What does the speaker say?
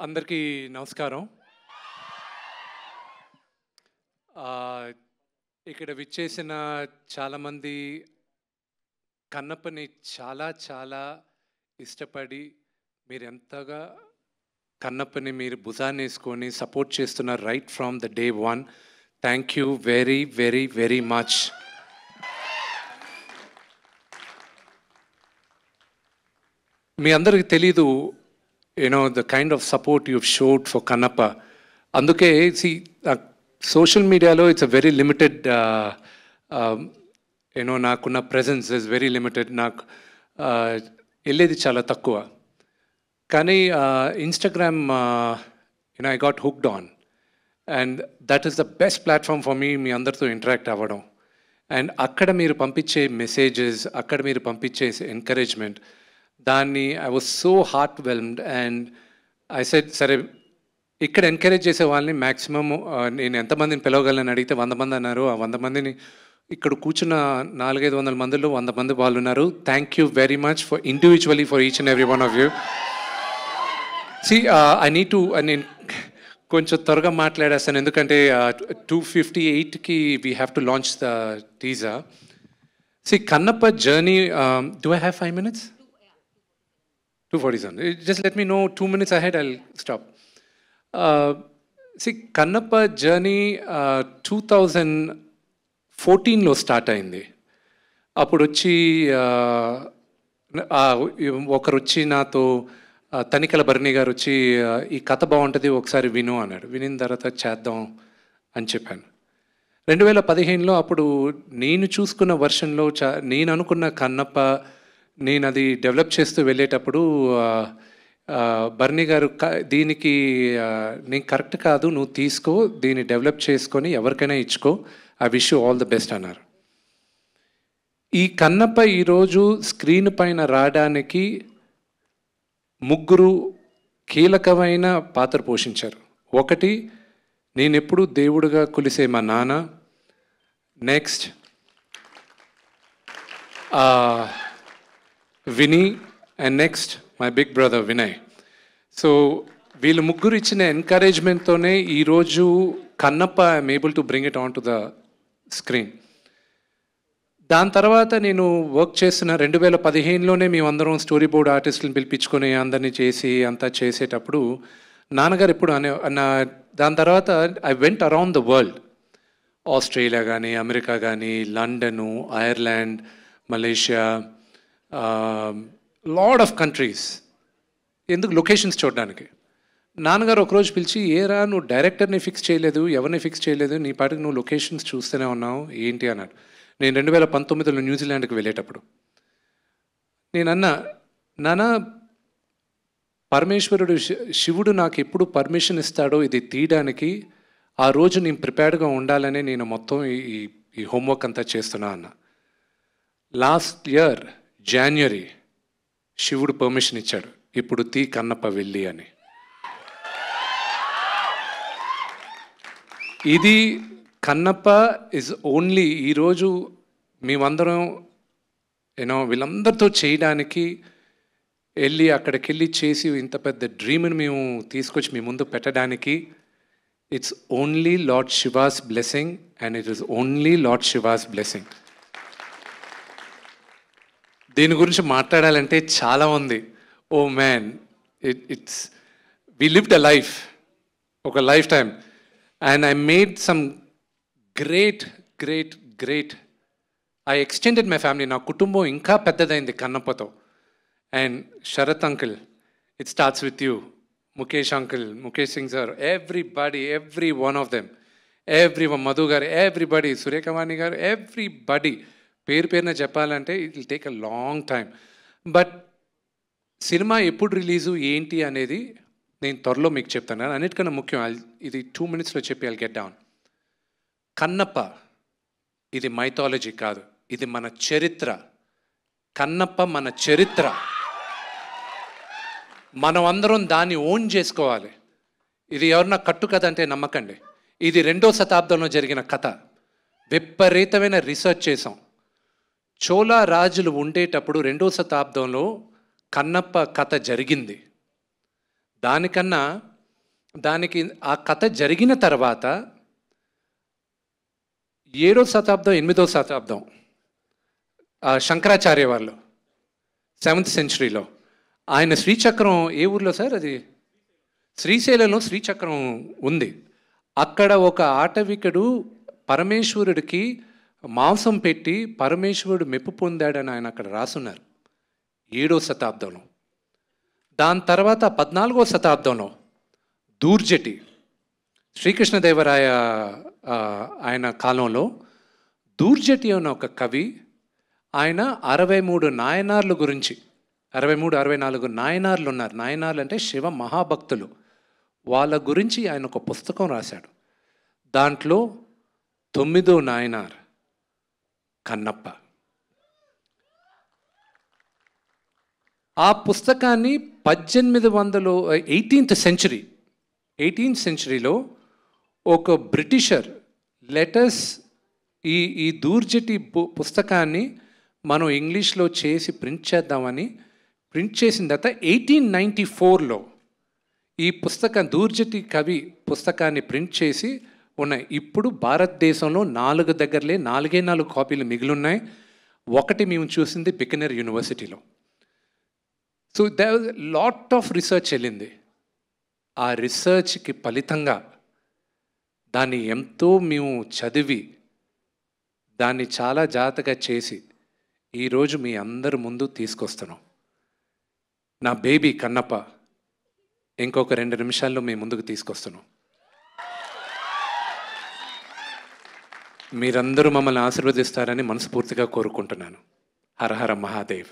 అందరికీ నమస్కారం. ఇక్కడ విచ్చేసిన చాలామంది కన్నప్పని చాలా ఇష్టపడి మీరు ఎంతగా కన్నప్పని మీరు భుజాన్ని వేసుకొని సపోర్ట్ చేస్తున్నారు right from the day one. Thank you very much. మీ అందరికి తెలీదు the kind of support you've showed for Kannappa. Anduke, see, social media lo it's a very limited, nakunna presence is very limited. Elledi chala takkuva. Kani Instagram, I got hooked on. And that is the best platform for me, మీ అందరితో interact అవ్వడం. And అక్కడ మీరు పంపించే messages, అక్కడ మీరు పంపించే encouragement, దాన్ని I was so heart whelmed. And I said సరే ఇక్కడ ఎంకరేజ్ చేసే వాళ్ళని మ్యాక్సిమమ్ నేను ఎంతమందిని పిలవగలను అడిగితే 100 మంది అన్నారు. ఆ 100 మందిని ఇక్కడ కూర్చున్న 400-500 మందిలో 100 మంది వాళ్ళు ఉన్నారు. Thank you very much for individually for each and every one of you. I need to నేను కొంచెం త్వరగా మాట్లాడేస్తాను ఎందుకంటే 2:58కి we have to launch the teaser. Kannappa journey, do I have 5 minutes? 2:47. Just let me know 2 minutes ahead, I'll stop. Kannappa journey 2014లో start అయింది. అప్పుడు వచ్చి ఒకరు వచ్చి నాతో తనికల భరణి గారు వచ్చి ఈ కథ బాగుంటుంది ఒకసారి విను అన్నాడు. వినిన తర్వాత చేద్దాం అని చెప్పాను. 2015లో అప్పుడు నేను చూసుకున్న వర్షన్లో నేను అనుకున్న కన్నప్ప నేను అది డెవలప్ చేస్తూ వెళ్ళేటప్పుడు భరణి గారు దీనికి నేను కరెక్ట్ కాదు, నువ్వు తీసుకో, దీన్ని డెవలప్ చేసుకొని ఎవరికైనా ఇచ్చుకో, I wish you all the best అన్నారు. ఈ కన్నప్ప ఈరోజు స్క్రీన్ పైన రావడానికి 3 కీలకమైన పాత్ర పోషించారు. ఒకటి, నేనెప్పుడు దేవుడిగా కొలిసే మా నాన్న. Next Vini, and next my big brother Vinay. So వీళ్ళు 3 ఇచ్చిన ఎంకరేజ్మెంట్తోనే ఈరోజు Kannappa I'm able to bring it on to the screen. దాని తర్వాత నేను వర్క్ చేస్తున్న 2015లోనే మేమందరం స్టోరీ బోర్డ్ ఆర్టిస్టులను పిలిపించుకొని అందరినీ చేసి అంతా చేసేటప్పుడు నాన్నగారు ఎప్పుడు దాని తర్వాత I went around the world. Australia కానీ, అమెరికా కానీ, London, Ireland, Malaysia, lot of countries. ఎందుకు? లొకేషన్స్ చూడడానికి. నాన్నగారు ఒకరోజు పిలిచి, ఏరా నువ్వు డైరెక్టర్ని ఫిక్స్ చేయలేదు, ఎవరిని ఫిక్స్ చేయలేదు, నీ పాటికి నువ్వు లొకేషన్స్ చూస్తూనే ఉన్నావు ఏంటి అన్నాడు. నేను 2019లో న్యూజిలాండ్కి వెళ్ళేటప్పుడు నేనన్నా, నాన్న పరమేశ్వరుడు శివుడు నాకు ఎప్పుడు పర్మిషన్ ఇస్తాడో ఇది తీయడానికి, ఆ రోజు నేను ప్రిపేర్డ్గా ఉండాలని నేను మొత్తం ఈ హోంవర్క్ అంతా చేస్తున్నా అన్న. లాస్ట్ ఇయర్ జనవరి శివుడు పర్మిషన్ ఇచ్చాడు, ఇప్పుడు తీ కన్నప్ప వెళ్ళి అని. ఇది కన్నప్ప ఇస్ ఓన్లీ ఈరోజు మేమందరం వీళ్ళందరితో చేయడానికి వెళ్ళి అక్కడికి వెళ్ళి చేసి ఇంత పెద్ద డ్రీమ్ని మేము తీసుకొచ్చి మీ ముందు పెట్టడానికి it's only lord Shiva's blessing and it is only lord Shiva's blessing. దీని గురించి మాట్లాడాలంటే చాలా ఉంది. Oh man, it's we lived a life, ఒక life time, and I made some great I extended my family. నా కుటుంబం ఇంకా పెద్దదైంది కన్నప్పతో. And Sarath uncle, it starts with you. Mukesh uncle, Mukesh Singh sir, every one of them, Madhu garu, everybody, Suryakamani garu, everybody పేరున చెప్పాలంటే it will take a long time. But cinema ఎప్పుడు release ఏంటి అనేది నేను త్వరలో మీకు చెప్తాను. అన్నిటికన్నా ముఖ్యం, ఇది 2 minutesలో చెప్పి ఐల్ గెట్ డౌన్. కన్నప్ప ఇది మైథాలజీ కాదు, ఇది మన చరిత్ర. కన్నప్ప మన చరిత్ర. మనం అందరం దాన్ని ఓన్ చేసుకోవాలి. ఇది ఎవరన్నా కట్టు కథ అంటే నమ్మకండి. ఇది 2వ శతాబ్దంలో జరిగిన కథ. విపరీతమైన రీసెర్చ్ చేసాం. చోళ రాజులు ఉండేటప్పుడు 2వ శతాబ్దంలో కన్నప్ప కథ జరిగింది. దానికన్నా దానికి ఆ కథ జరిగిన తర్వాత 7వ శతాబ్దం 8వ శతాబ్దం శంకరాచార్య వాళ్ళు 7th సెంచరీలో ఆయన శ్రీచక్రం ఏ ఊర్లో సార్ అది? శ్రీశైలంలో శ్రీచక్రం ఉంది. అక్కడ ఒక ఆటవికుడు పరమేశ్వరుడికి మాంసం పెట్టి పరమేశ్వరుడు మెప్పు పొందాడని ఆయన అక్కడ రాసున్నారు 7వ శతాబ్దంలో. దాని తర్వాత 14వ శతాబ్దంలో దూర్జటి శ్రీకృష్ణదేవరాయ ఆయన కాలంలో దూర్జటి అన్న ఒక కవి ఆయన 63 నాయనార్ల గురించి 64 నాయనార్లు ఉన్నారు. నాయనార్లు అంటే శివ మహాభక్తులు. వాళ్ళ గురించి ఆయన ఒక పుస్తకం రాశాడు. దాంట్లో 9వ నాయనార్ కన్నప్ప. ఆ పుస్తకాన్ని 18th సెంచరీలో ఒక బ్రిటిషర్ లెటర్స్ ఈ దూర్జటి పుస్తకాన్ని మనం ఇంగ్లీష్లో చేసి ప్రింట్ చేద్దామని ప్రింట్ చేసిన తర్వాత 1894లో ఈ పుస్తకం దూర్జటి కవి పుస్తకాన్ని ప్రింట్ చేసి ఉన్నాయి. ఇప్పుడు భారతదేశంలో 4 కాపీలు మిగిలిన్నాయి. ఒకటి మేము చూసింది బికనర్ యూనివర్సిటీలో. So there was lot of research వెళ్ళింది. ఆ రీసెర్చ్కి ఫలితంగా దాన్ని ఎంతో మేము చదివి దాన్ని చాలా జాగ్రత్తగా చేసి ఈరోజు మీ అందరి ముందు తీసుకొస్తున్నాం. నా బేబీ కన్నప్ప ఇంకొక 2 నిమిషాల్లో మీ ముందుకు తీసుకొస్తున్నాం. మీరందరూ మమ్మల్ని ఆశీర్వదిస్తారని మనస్ఫూర్తిగా కోరుకుంటున్నాను. హర హర మహాదేవ్.